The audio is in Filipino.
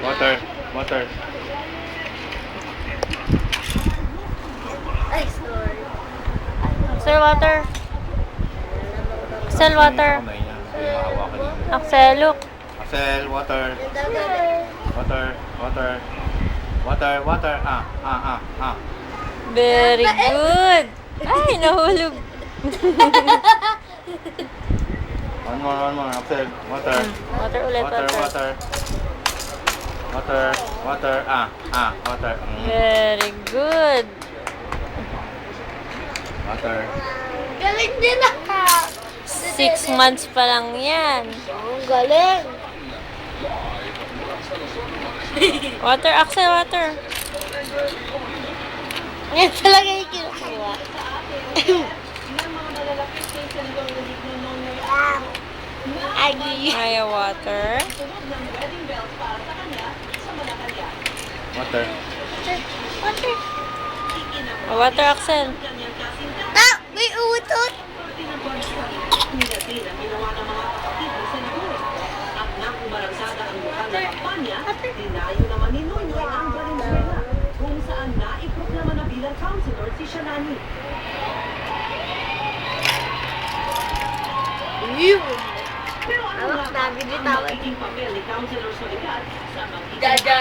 Water. Water. Ay, sorry. Axel, water. Axel, water. Kamay niya. Hindi mahawakan niya. Axel, look. Axel, water. Yung dagat. Water. Water. Water. Water. Very good. Ay, nahulog. One more. Axel, water. Water ulit, Water, water. water. Water, water. Water. Very good. Water. Galing din ako. 6 months pa lang yan. Ang galing. Water, Axel, water. Yan talaga yung kinukuha. Agi. Ay, water. Water. Water. Water, Axel. Ah! May utot! Tinayo naman ni Noynoy ang Valenzuela, kung saan naiproklama na bilang councilor si Shanani. Ew! Pero ano Awak, nga ba sabi ni ang tawag. magiging papel ni Councilor Soledad sa magiging Dada!